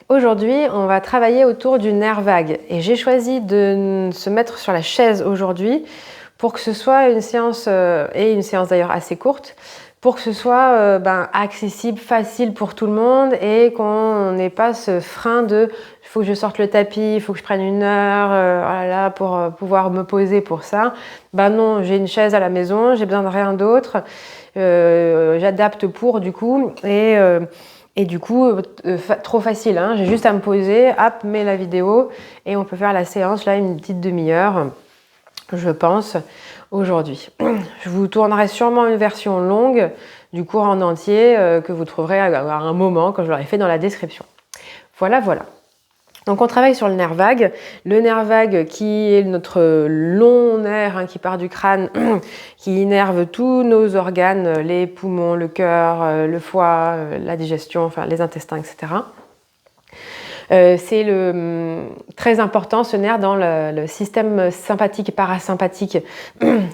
Aujourd'hui, on va travailler autour du nerf vague et j'ai choisi de se mettre sur la chaise aujourd'hui pour que ce soit une séance, et une séance d'ailleurs assez courte, pour que ce soit accessible, facile pour tout le monde et qu'on n'ait pas ce frein de il faut que je sorte le tapis, il faut que je prenne une heure voilà, pour pouvoir me poser pour ça. Non, j'ai une chaise à la maison, j'ai besoin de rien d'autre, j'adapte pour du coup et du coup, trop facile, hein. J'ai juste à me poser, hop, mets la vidéo et on peut faire la séance là une petite demi-heure, je pense, aujourd'hui. Je vous tournerai sûrement une version longue du cours en entier que vous trouverez à un moment quand je l'aurai fait dans la description. Voilà, voilà. Donc on travaille sur le nerf vague qui est notre long nerf qui part du crâne, qui innerve tous nos organes, les poumons, le cœur, le foie, la digestion, enfin les intestins, etc. C'est très important ce nerf dans le système sympathique et parasympathique,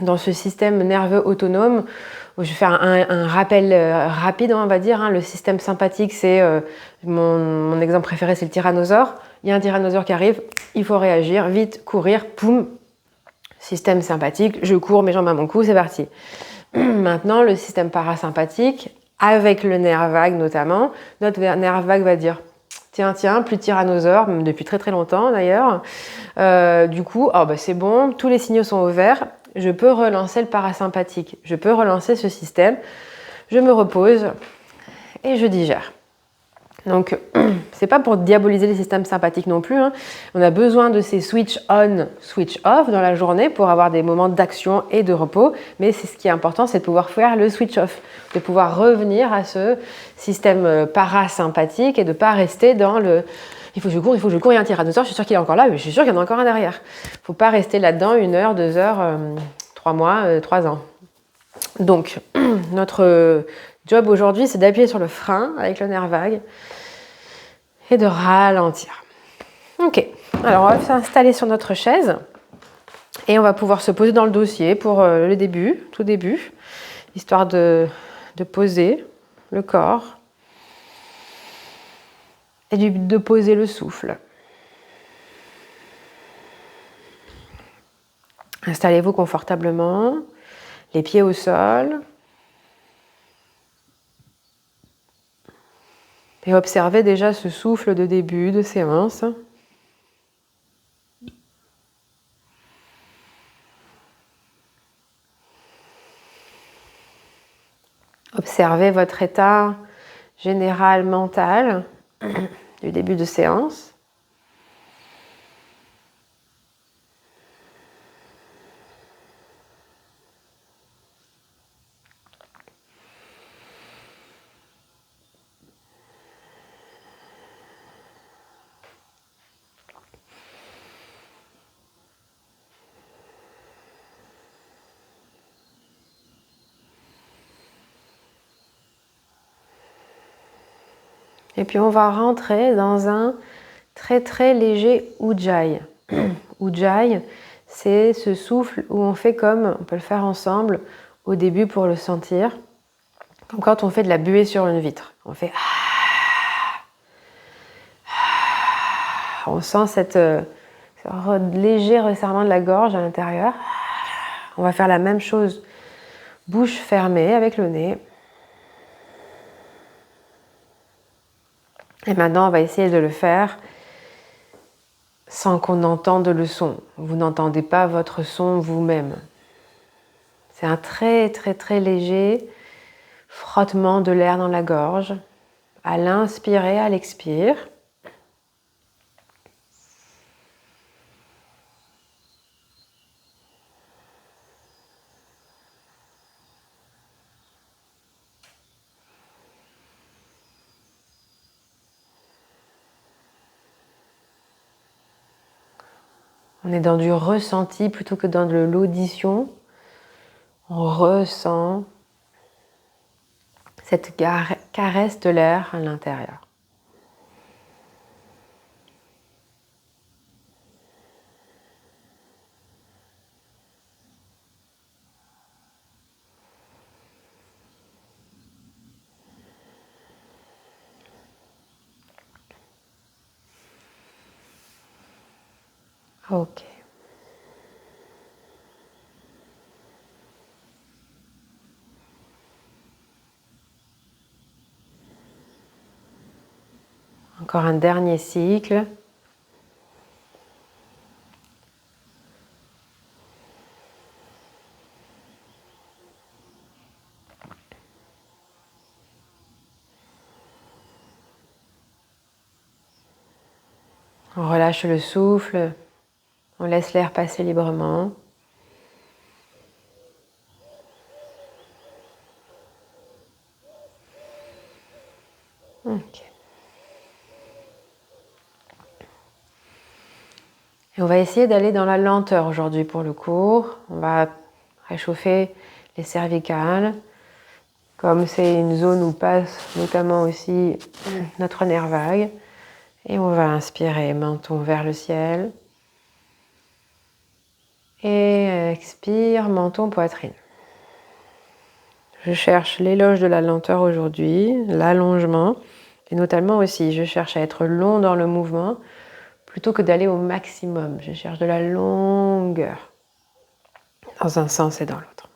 dans ce système nerveux autonome. Je vais faire un rappel rapide, on va dire. Le système sympathique, c'est mon exemple préféré, c'est le tyrannosaure. Il y a un tyrannosaure qui arrive, il faut réagir, vite, courir, poum. Système sympathique, je cours, mes jambes à mon cou, c'est parti. Maintenant, le système parasympathique, avec le nerf vague notamment, notre nerf vague va dire tiens, plus de tyrannosaure, depuis très très longtemps d'ailleurs. Du coup, c'est bon, tous les signaux sont au vert, je peux relancer le parasympathique, je peux relancer ce système, je me repose et je digère. Donc, c'est pas pour diaboliser les systèmes sympathiques non plus. On a besoin de ces switch on, switch off dans la journée pour avoir des moments d'action et de repos. Mais c'est ce qui est important, c'est de pouvoir faire le switch off, de pouvoir revenir à ce système parasympathique et de ne pas rester dans le il faut que je cours, il y a un tyrannosaure, je suis sûre qu'il est encore là, mais je suis sûre qu'il y en a encore un derrière. Il ne faut pas rester là-dedans 1 heure, 2 heures, 3 mois, 3 ans. Donc, notre job aujourd'hui, c'est d'appuyer sur le frein avec le nerf vague et de ralentir. Ok, alors on va s'installer sur notre chaise et on va pouvoir se poser dans le dossier pour le début, tout début, histoire de poser le corps et de poser le souffle. Installez-vous confortablement, les pieds au sol. Et observez déjà ce souffle de début de séance. Observez votre état général mental du début de séance. Et puis on va rentrer dans un très très léger Ujjayi. Ujjayi, c'est ce souffle où on fait comme, on peut le faire ensemble au début pour le sentir, comme quand on fait de la buée sur une vitre. On fait on sent ce léger resserrement de la gorge à l'intérieur. On va faire la même chose, bouche fermée avec le nez. Et maintenant, on va essayer de le faire sans qu'on entende le son. Vous n'entendez pas votre son vous-même. C'est un très très très léger frottement de l'air dans la gorge, à l'inspirer, à l'expire. On est dans du ressenti plutôt que dans de l'audition. On ressent cette caresse de l'air à l'intérieur. Ok. Encore un dernier cycle. On relâche le souffle, on laisse l'air passer librement. Ok. Et on va essayer d'aller dans la lenteur aujourd'hui pour le cours. On va réchauffer les cervicales. Comme c'est une zone où passe notamment aussi notre nerf vague. Et on va inspirer, menton vers le ciel. Et expire, menton, poitrine. Je cherche l'éloge de la lenteur aujourd'hui, l'allongement. Et notamment aussi, je cherche à être long dans le mouvement plutôt que d'aller au maximum. Je cherche de la longueur dans un sens et dans l'autre.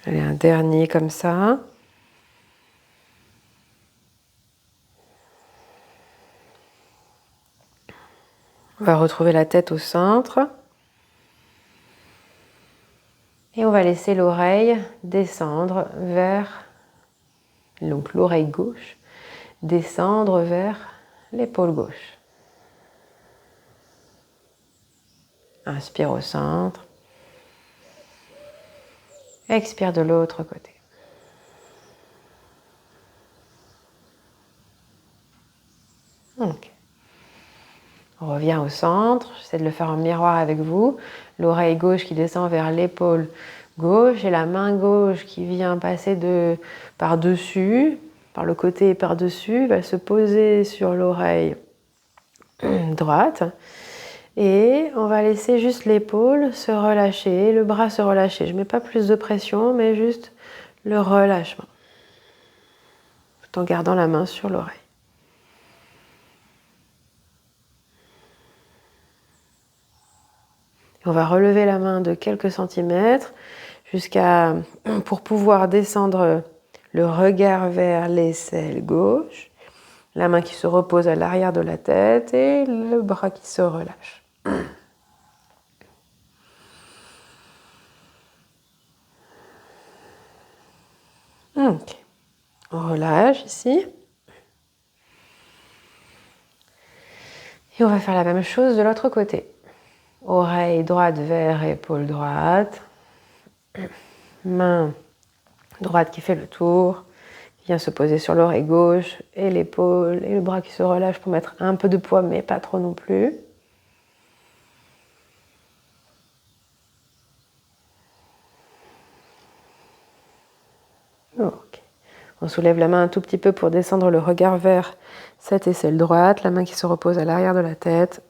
Allez, un dernier comme ça. On va retrouver la tête au centre. Et on va laisser l'oreille descendre vers, donc l'oreille gauche, descendre vers l'épaule gauche. Inspire au centre. Expire de l'autre côté. Ok. On revient au centre. J'essaie de le faire en miroir avec vous. L'oreille gauche qui descend vers l'épaule gauche et la main gauche qui vient passer par-dessus, par le côté et par-dessus, va se poser sur l'oreille droite. Et on va laisser juste l'épaule se relâcher, le bras se relâcher. Je ne mets pas plus de pression, mais juste le relâchement. Tout en gardant la main sur l'oreille. On va relever la main de quelques centimètres pour pouvoir descendre le regard vers l'aisselle gauche. La main qui se repose à l'arrière de la tête et le bras qui se relâche. Ok. On relâche ici. Et on va faire la même chose de l'autre côté. Oreille droite vers épaule droite. Main droite qui fait le tour, qui vient se poser sur l'oreille gauche et l'épaule et le bras qui se relâche pour mettre un peu de poids mais pas trop non plus. Ok. On soulève la main un tout petit peu pour descendre le regard vers cette aisselle droite, la main qui se repose à l'arrière de la tête.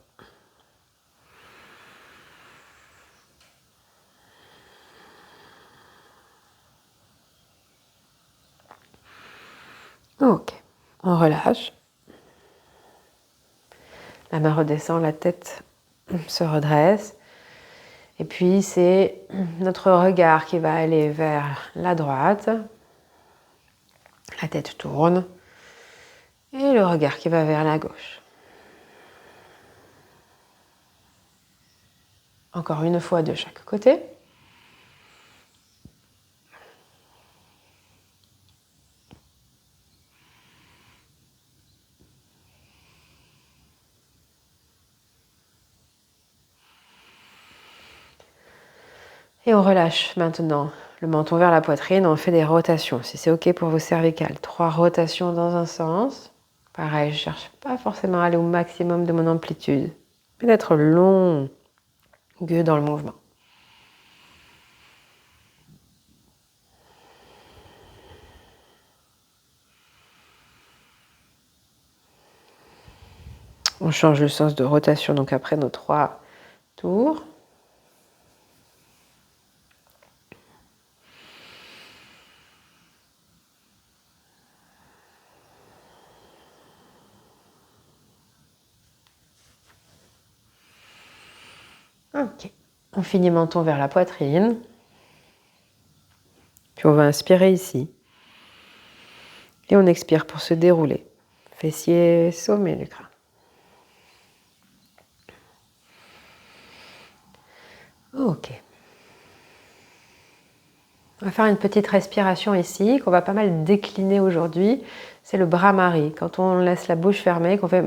Ok, on relâche. La main redescend, la tête se redresse. Et puis c'est notre regard qui va aller vers la droite. La tête tourne. Et le regard qui va vers la gauche. Encore une fois de chaque côté. Et on relâche maintenant le menton vers la poitrine. On fait des rotations, si c'est OK pour vos cervicales. 3 rotations dans un sens. Pareil, je ne cherche pas forcément à aller au maximum de mon amplitude, mais d'être long dans le mouvement. On change le sens de rotation donc après nos 3 tours. Ok. On finit menton vers la poitrine. Puis on va inspirer ici. Et on expire pour se dérouler. Fessiers, sommet du crâne. Ok. On va faire une petite respiration ici, qu'on va pas mal décliner aujourd'hui. C'est le Brahmari. Quand on laisse la bouche fermée, qu'on fait...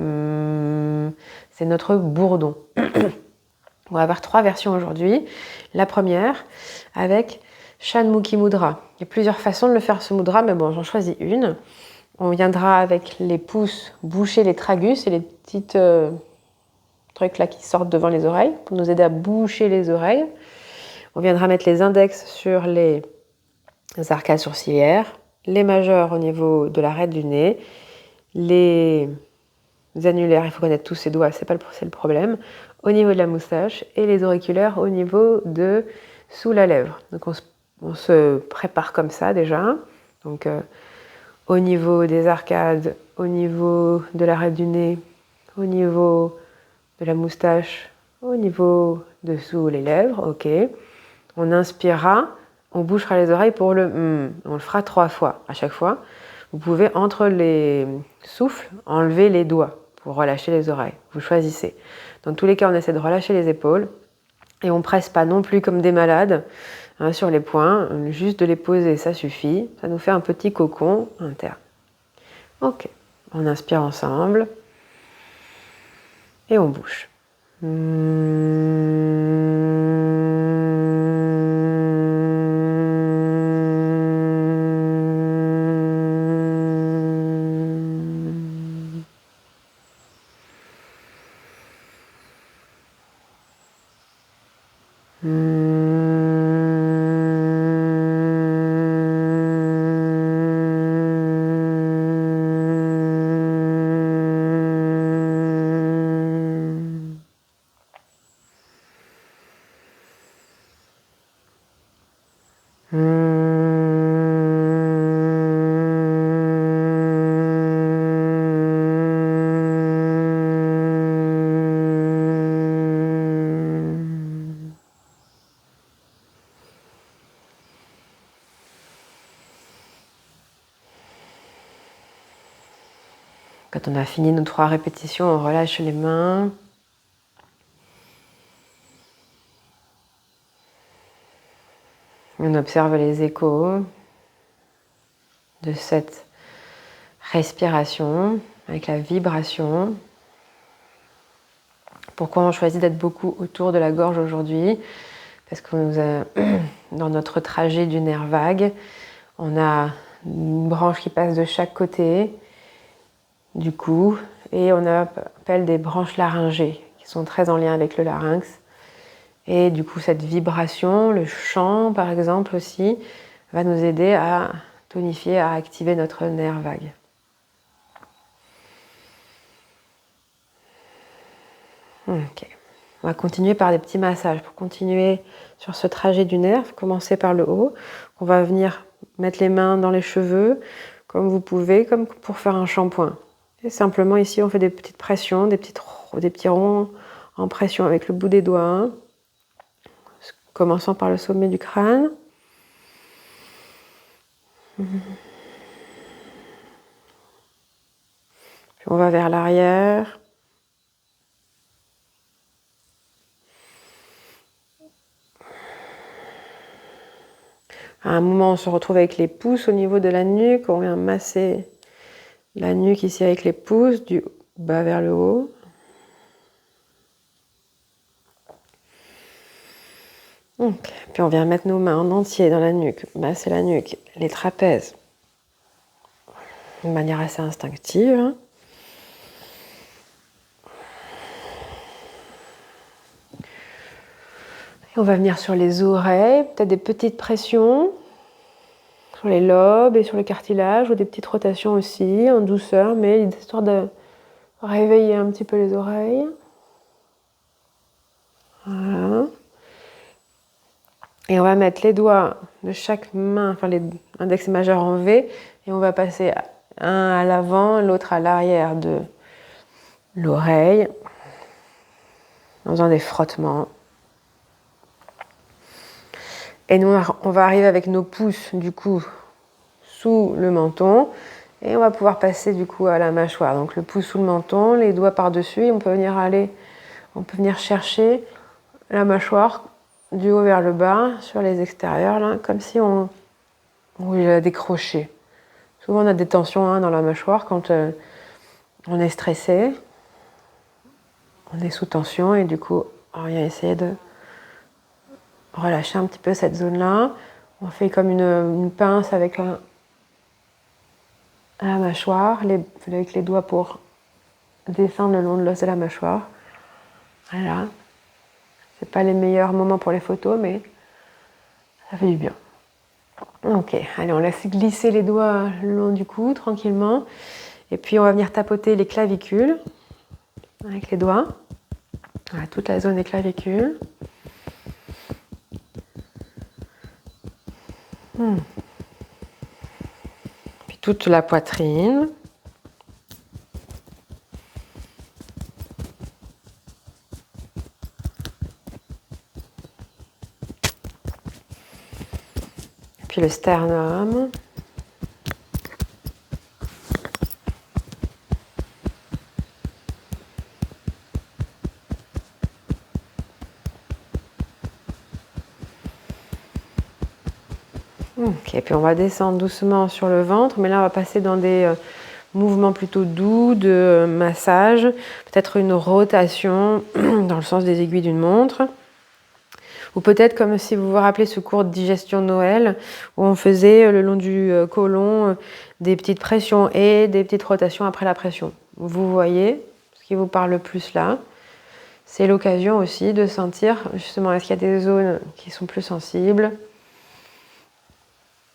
c'est notre bourdon. On va avoir 3 versions aujourd'hui. La première, avec Shanmukhi Mudra. Il y a plusieurs façons de le faire ce mudra, mais bon, j'en choisis une. On viendra avec les pouces boucher les tragus et les petites trucs là qui sortent devant les oreilles pour nous aider à boucher les oreilles. On viendra mettre les index sur les arcades sourcilières, les majeurs au niveau de l'arête du nez, les annulaires, il faut connaître tous ses doigts, c'est le problème, au niveau de la moustache et les auriculaires au niveau de sous la lèvre. Donc on se prépare comme ça déjà. Donc au niveau des arcades, au niveau de l'arête du nez, au niveau de la moustache, au niveau de sous les lèvres, ok. On inspirera, on bouchera les oreilles pour le on le fera 3 fois à chaque fois. Vous pouvez entre les souffles enlever les doigts pour relâcher les oreilles. Vous choisissez. Dans tous les cas, on essaie de relâcher les épaules et on presse pas non plus comme des malades sur les poings, juste de les poser, ça suffit. Ça nous fait un petit cocon interne. Ok, on inspire ensemble et on bouge. Quand on a fini nos 3 répétitions, on relâche les mains. On observe les échos de cette respiration avec la vibration. Pourquoi on choisit d'être beaucoup autour de la gorge aujourd'hui? Parce que nous a, dans notre trajet du nerf vague, on a une branche qui passe de chaque côté du cou et on appelle des branches laryngées qui sont très en lien avec le larynx. Et du coup, cette vibration, le chant par exemple aussi, va nous aider à tonifier, à activer notre nerf vague. Ok. On va continuer par des petits massages pour continuer sur ce trajet du nerf. Commencer par le haut. On va venir mettre les mains dans les cheveux comme vous pouvez, comme pour faire un shampoing. Et simplement ici, on fait des petites pressions, des petits ronds en pression avec le bout des doigts. Commençant par le sommet du crâne. Puis on va vers l'arrière. À un moment, on se retrouve avec les pouces au niveau de la nuque. On vient masser la nuque ici avec les pouces, du bas vers le haut. Okay. Puis on vient mettre nos mains en entier dans la nuque, masser la nuque, les trapèzes, de manière assez instinctive. Et on va venir sur les oreilles, peut-être des petites pressions sur les lobes et sur le cartilage, ou des petites rotations aussi, en douceur, mais histoire de réveiller un petit peu les oreilles. Voilà. Et on va mettre les doigts de chaque main, enfin les index et majeur en V, et on va passer un à l'avant, l'autre à l'arrière de l'oreille, en faisant des frottements. Et nous, on va arriver avec nos pouces, du coup, sous le menton. Et on va pouvoir passer, du coup, à la mâchoire. Donc, le pouce sous le menton, les doigts par-dessus. Et on peut venir chercher la mâchoire du haut vers le bas, sur les extérieurs, là, comme si on la décrochait. Souvent, on a des tensions dans la mâchoire quand on est stressé. On est sous tension et du coup, on vient essayer de relâcher un petit peu cette zone-là. On fait comme une pince avec la mâchoire, avec les doigts pour descendre le long de l'os de la mâchoire. Voilà. C'est pas les meilleurs moments pour les photos, mais ça fait du bien. Ok, allez, on laisse glisser les doigts le long du cou, tranquillement. Et puis, on va venir tapoter les clavicules avec les doigts. Voilà, toute la zone des clavicules. Puis toute la poitrine. Puis le sternum. Ok, puis on va descendre doucement sur le ventre, mais là on va passer dans des mouvements plutôt doux de massage, peut-être une rotation dans le sens des aiguilles d'une montre. Ou peut-être comme si vous vous rappelez ce cours de digestion de Noël, où on faisait le long du côlon des petites pressions et des petites rotations après la pression. Vous voyez ce qui vous parle le plus là. C'est l'occasion aussi de sentir justement est-ce qu'il y a des zones qui sont plus sensibles.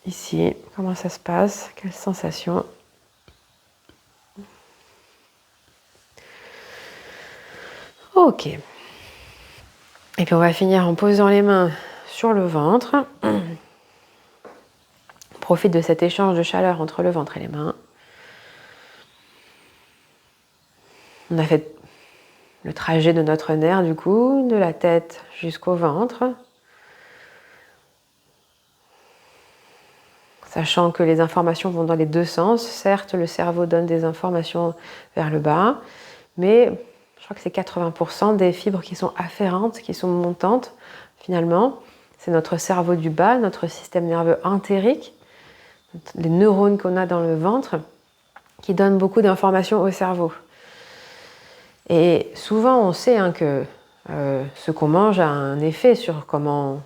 Ici, comment ça se passe, quelles sensations. Ok. Et puis on va finir en posant les mains sur le ventre. On profite de cet échange de chaleur entre le ventre et les mains. On a fait le trajet de notre nerf du coup, de la tête jusqu'au ventre. Sachant que les informations vont dans les deux sens. Certes, le cerveau donne des informations vers le bas, mais je crois que c'est 80% des fibres qui sont afférentes, qui sont montantes, finalement. C'est notre cerveau du bas, notre système nerveux entérique, les neurones qu'on a dans le ventre, qui donnent beaucoup d'informations au cerveau. Et souvent, on sait que ce qu'on mange a un effet sur comment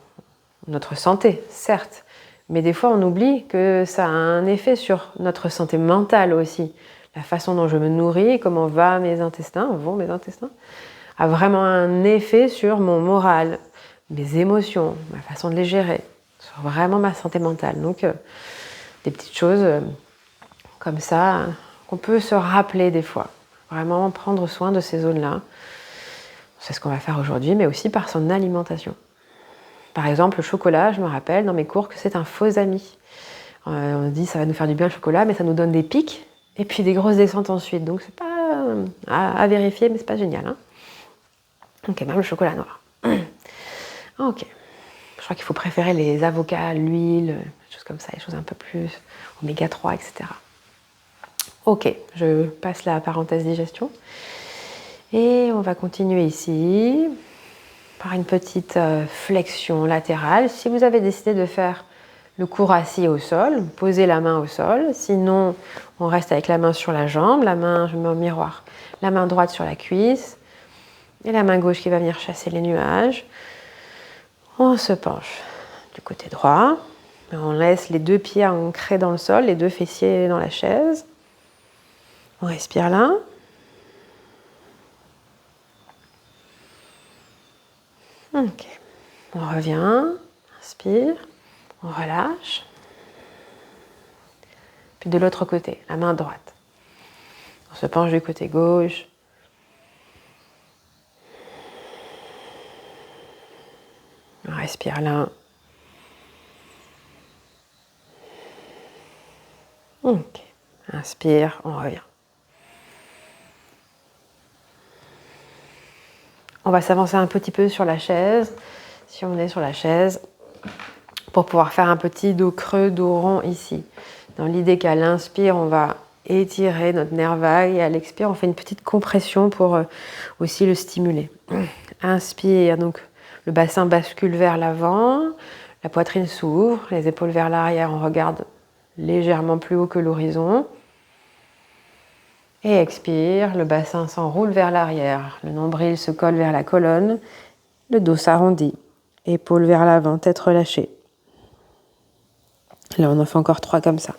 notre santé, certes. Mais des fois, on oublie que ça a un effet sur notre santé mentale aussi. La façon dont je me nourris, comment vont mes intestins, a vraiment un effet sur mon moral, mes émotions, ma façon de les gérer, sur vraiment ma santé mentale. Donc, des petites choses comme ça qu'on peut se rappeler des fois. Vraiment prendre soin de ces zones-là. C'est ce qu'on va faire aujourd'hui, mais aussi par son alimentation. Par exemple, le chocolat, je me rappelle dans mes cours que c'est un faux ami. On dit ça va nous faire du bien le chocolat, mais ça nous donne des pics et puis des grosses descentes ensuite. Donc c'est pas à vérifier, mais c'est pas génial. Hein. Ok, même le chocolat noir. Ok. Je crois qu'il faut préférer les avocats, l'huile, des choses comme ça, les choses un peu plus oméga 3, etc. Ok, je passe la parenthèse digestion. Et on va continuer ici par une petite flexion latérale. Si vous avez décidé de faire le cours assis au sol, posez la main au sol. Sinon, on reste avec la main sur la jambe, la main, je mets au miroir, la main droite sur la cuisse et la main gauche qui va venir chasser les nuages. On se penche du côté droit. On laisse les deux pieds ancrés dans le sol, les deux fessiers dans la chaise. On respire là. Ok. On revient, inspire, on relâche. Puis de l'autre côté, la main droite. On se penche du côté gauche. On respire là. Ok. Inspire, on revient. On va s'avancer un petit peu sur la chaise. Si on est sur la chaise, pour pouvoir faire un petit dos creux, dos rond ici. Dans l'idée qu'à l'inspire, on va étirer notre nerf vague et à l'expire, on fait une petite compression pour aussi le stimuler. Inspire, donc le bassin bascule vers l'avant, la poitrine s'ouvre, les épaules vers l'arrière, on regarde légèrement plus haut que l'horizon. Et expire, le bassin s'enroule vers l'arrière, le nombril se colle vers la colonne, le dos s'arrondit, épaules vers l'avant, tête relâchée. Là, on en fait encore 3 comme ça.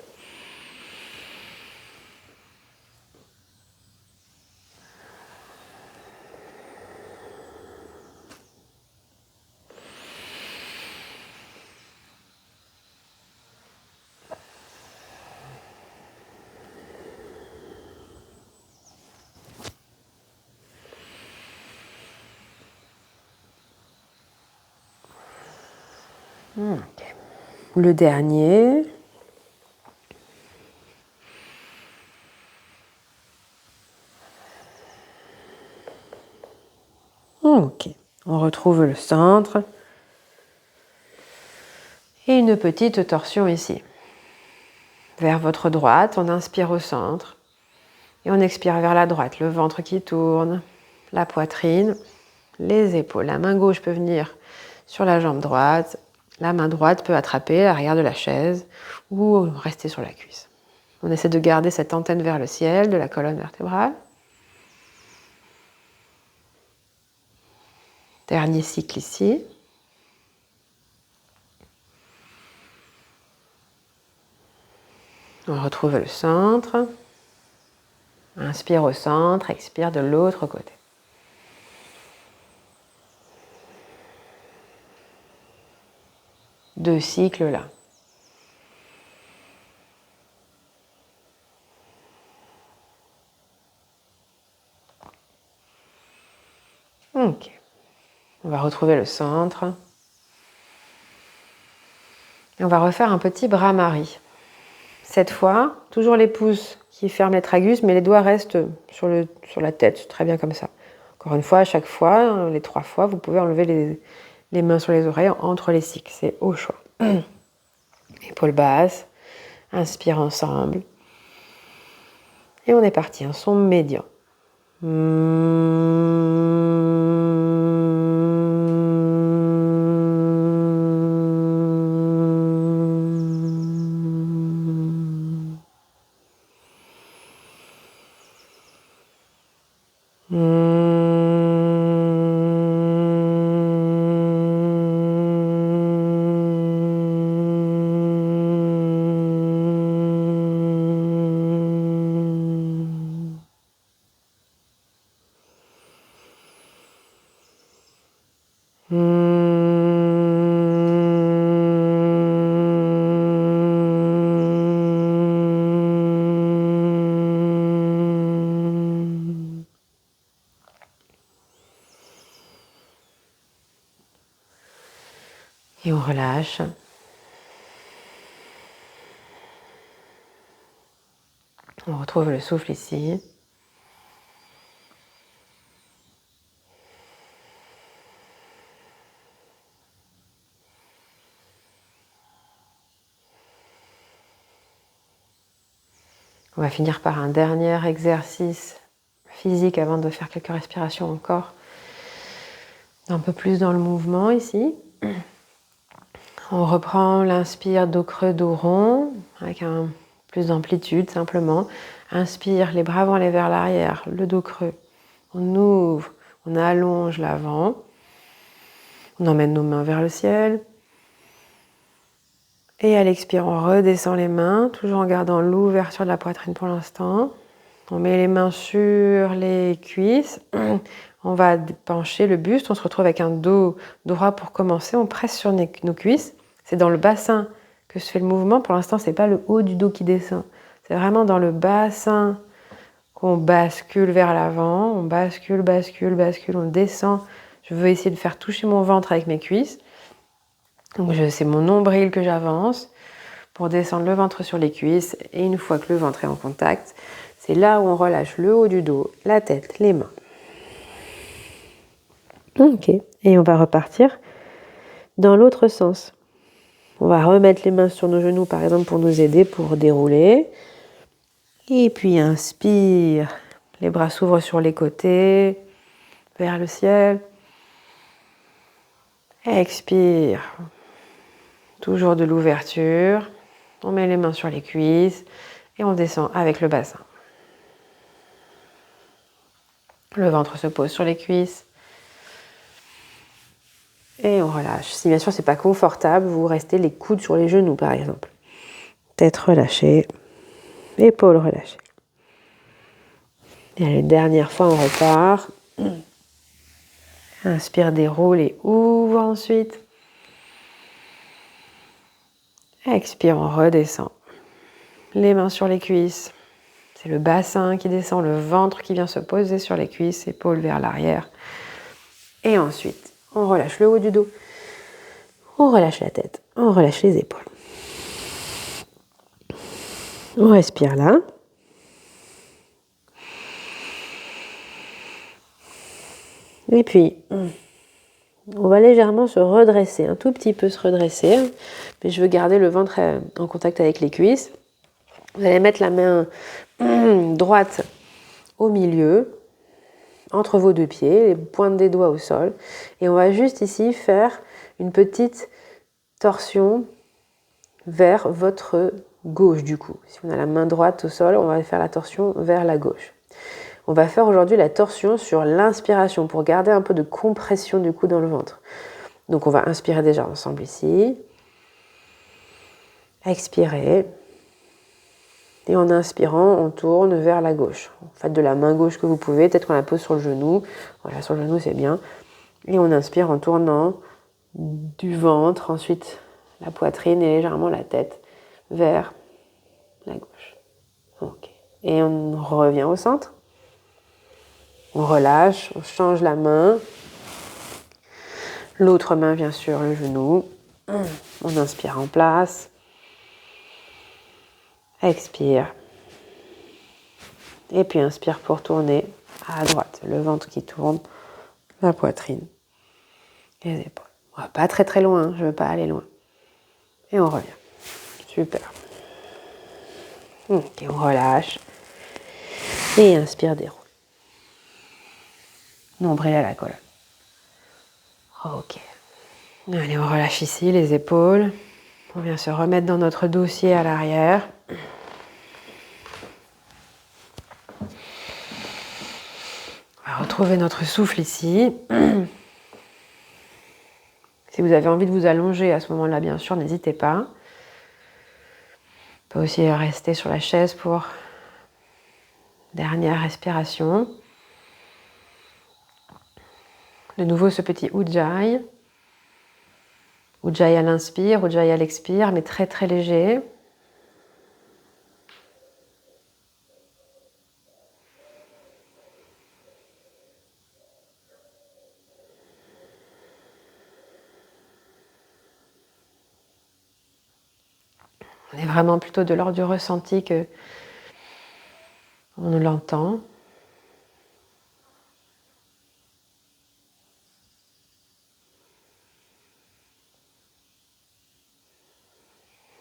Okay. Le dernier. Ok. On retrouve le centre. Et une petite torsion ici. Vers votre droite, on inspire au centre. Et on expire vers la droite. Le ventre qui tourne, la poitrine, les épaules. La main gauche peut venir sur la jambe droite. La main droite peut attraper l'arrière de la chaise ou rester sur la cuisse. On essaie de garder cette antenne vers le ciel de la colonne vertébrale. Dernier cycle ici. On retrouve le centre. Inspire au centre, expire de l'autre côté. Deux cycles là. Ok. On va retrouver le centre. Et on va refaire un petit bras-marie. Cette fois, toujours les pouces qui ferment les tragus, mais les doigts restent sur la tête, très bien comme ça. Encore une fois, à chaque fois, les 3 fois, vous pouvez enlever les mains sur les oreilles entre les cycles, c'est au choix. Épaules basses, inspire ensemble. Et on est parti, un son médian. Et on relâche. On retrouve le souffle ici. On va finir par un dernier exercice physique avant de faire quelques respirations encore. Un peu plus dans le mouvement ici. On reprend l'inspire, dos creux, dos rond, avec plus d'amplitude simplement. Inspire, les bras vont aller vers l'arrière, le dos creux. On ouvre, on allonge l'avant. On emmène nos mains vers le ciel. Et à l'expire, on redescend les mains, toujours en gardant l'ouverture de la poitrine pour l'instant. On met les mains sur les cuisses. On va pencher le buste. On se retrouve avec un dos droit pour commencer. On presse sur nos cuisses. C'est dans le bassin que se fait le mouvement. Pour l'instant, ce n'est pas le haut du dos qui descend. C'est vraiment dans le bassin qu'on bascule vers l'avant. On bascule, bascule, bascule. On descend. Je veux essayer de faire toucher mon ventre avec mes cuisses. Donc c'est mon nombril que j'avance pour descendre le ventre sur les cuisses. Et une fois que le ventre est en contact, c'est là où on relâche le haut du dos, la tête, les mains. Ok. Et on va repartir dans l'autre sens. On va remettre les mains sur nos genoux, par exemple, pour nous aider, pour dérouler. Et puis inspire. Les bras s'ouvrent sur les côtés, vers le ciel. Expire. Toujours de l'ouverture. On met les mains sur les cuisses et on descend avec le bassin. Le ventre se pose sur les cuisses. Et on relâche. Si bien sûr c'est pas confortable, vous restez les coudes sur les genoux par exemple. Tête relâchée, épaules relâchées. Et allez, dernière fois on repart. Inspire, déroule et ouvre ensuite. Expire, on redescend. Les mains sur les cuisses. C'est le bassin qui descend, le ventre qui vient se poser sur les cuisses, épaules vers l'arrière. Et ensuite, on relâche le haut du dos. On relâche la tête. On relâche les épaules. On respire là. Et puis, on va légèrement se redresser, un tout petit peu se redresser. Mais je veux garder le ventre en contact avec les cuisses. Vous allez mettre la main droite au milieu, entre vos deux pieds, les pointes des doigts au sol. Et on va juste ici faire une petite torsion vers votre gauche du coup. Si on a la main droite au sol, on va faire la torsion vers la gauche. On va faire aujourd'hui la torsion sur l'inspiration pour garder un peu de compression du coup dans le ventre. Donc on va inspirer déjà ensemble ici. Expirer. Et en inspirant, on tourne vers la gauche. Faites de la main gauche que vous pouvez, peut-être qu'on la pose sur le genou. Voilà, sur le genou c'est bien. Et on inspire en tournant du ventre, ensuite la poitrine et légèrement la tête vers la gauche. Ok. Et on revient au centre. On relâche, on change la main. L'autre main vient sur le genou. On inspire en place. Expire. Et puis inspire pour tourner à droite. Le ventre qui tourne, la poitrine, les épaules. On va pas très très loin, je veux pas aller loin. Et on revient. Super. Ok, on relâche. Et inspire, déroule. Nombril à la colonne. Ok. Allez, on relâche ici les épaules. On vient se remettre dans notre dossier à l'arrière. On va retrouver notre souffle ici. Si vous avez envie de vous allonger à ce moment-là, bien sûr, n'hésitez pas. On peut aussi rester sur la chaise pour dernière respiration. De nouveau ce petit Ujjayi. Ujjayi à l'inspire, Ujjayi à l'expire, mais très très léger. On est vraiment plutôt de l'ordre du ressenti que on l'entend.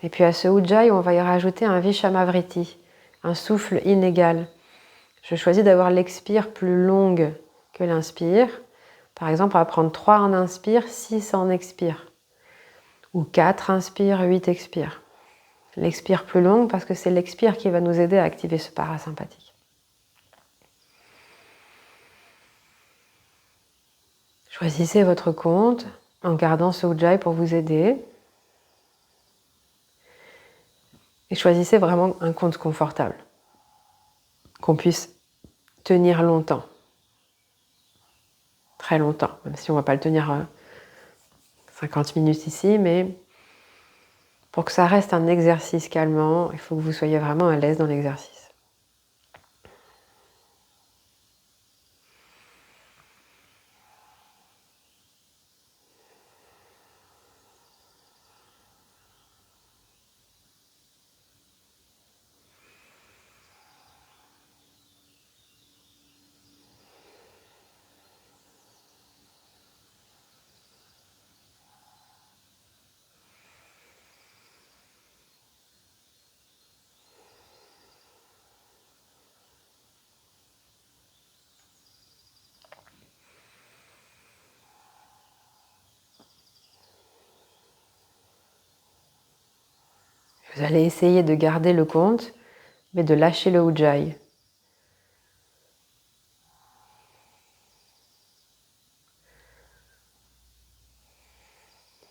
Et puis à ce Ujjayi, on va y rajouter un Vishamavritti, un souffle inégal. Je choisis d'avoir l'expire plus longue que l'inspire. Par exemple, on va prendre 3 en inspire, 6 en expire. Ou 4 inspire, 8 expire. L'expire plus longue parce que c'est l'expire qui va nous aider à activer ce parasympathique. Choisissez votre compte en gardant ce Ujjayi pour vous aider. Et choisissez vraiment un compte confortable, qu'on puisse tenir longtemps, très longtemps, même si on ne va pas le tenir 50 minutes ici, mais pour que ça reste un exercice calmant, il faut que vous soyez vraiment à l'aise dans l'exercice. Vous allez essayer de garder le compte, mais de lâcher le Ujjayi.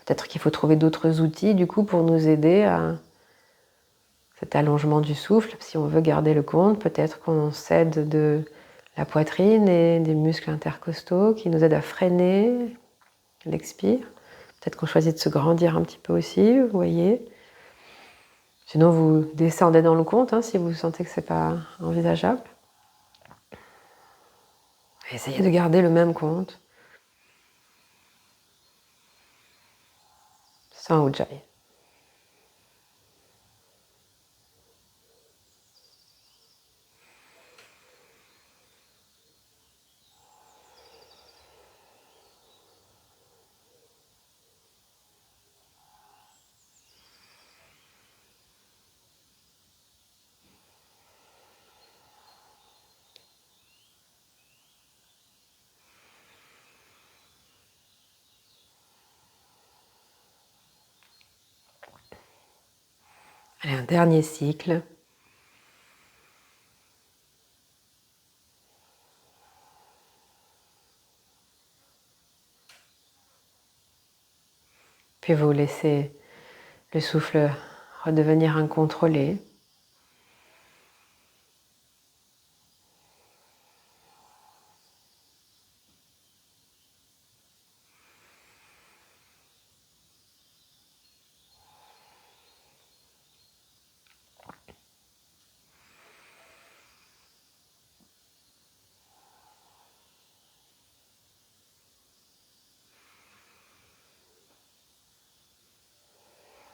Peut-être qu'il faut trouver d'autres outils du coup pour nous aider à cet allongement du souffle. Si on veut garder le compte, peut-être qu'on s'aide de la poitrine et des muscles intercostaux qui nous aident à freiner l'expire. Peut-être qu'on choisit de se grandir un petit peu aussi, vous voyez. Sinon, vous descendez dans le compte si vous sentez que ce n'est pas envisageable. Essayez de garder le même compte. Sans Ujjayi. Allez, un dernier cycle. Puis vous laissez le souffle redevenir incontrôlé.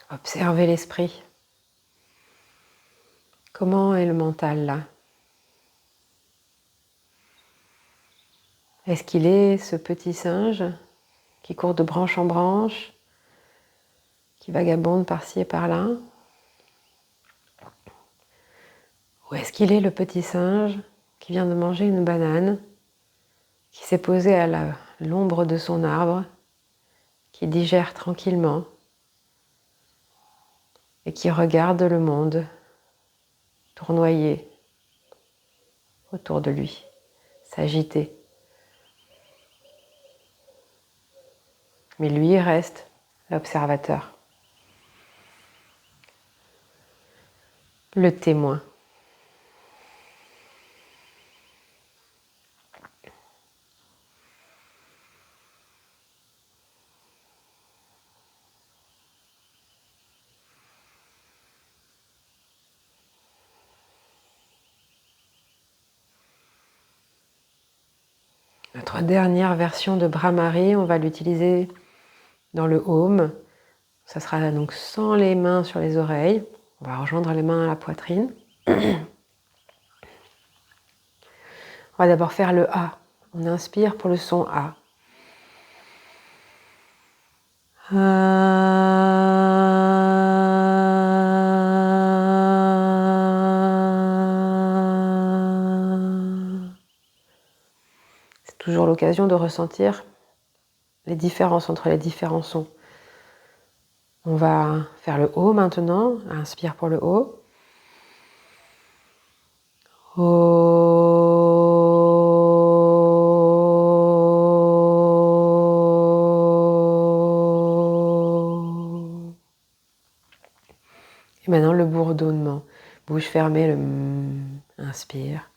Observez l'esprit. Comment est le mental là? Est-ce qu'il est ce petit singe qui court de branche en branche, qui vagabonde par-ci et par-là? Ou est-ce qu'il est le petit singe qui vient de manger une banane, qui s'est posé à l'ombre de son arbre, qui digère tranquillement et qui regarde le monde tournoyer autour de lui, s'agiter. Mais lui reste l'observateur, le témoin. Notre dernière version de Bhramari, on va l'utiliser dans le Om. Ça sera donc sans les mains sur les oreilles. On va rejoindre les mains à la poitrine. On va d'abord faire le A. On inspire pour le son A. C'est toujours l'occasion de ressentir les différences entre les différents sons. On va faire le O maintenant. Inspire pour le O. Et maintenant le bourdonnement. Bouche fermée, le M. Inspire.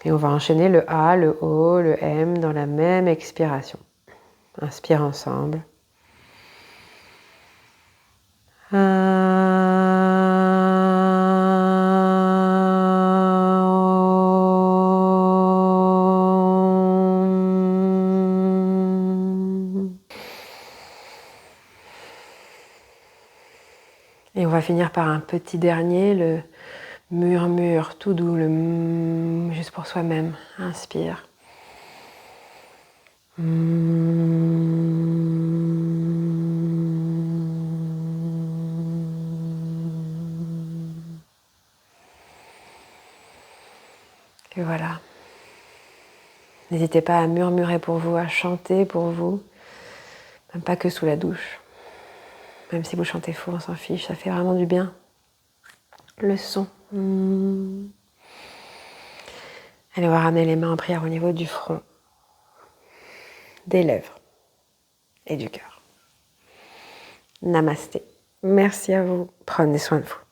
Et on va enchaîner le A, le O, le M dans la même expiration. Inspire ensemble. Et on va finir par un petit dernier, le murmure tout doux, le M, juste pour soi-même. Inspire. voilà. N'hésitez pas à murmurer pour vous, à chanter pour vous, même pas que sous la douche. Même si vous chantez faux, on s'en fiche, ça fait vraiment du bien. Le son. Allez, on va ramener les mains en prière au niveau du front, des lèvres et du cœur. Namasté. Merci à vous. Prenez soin de vous.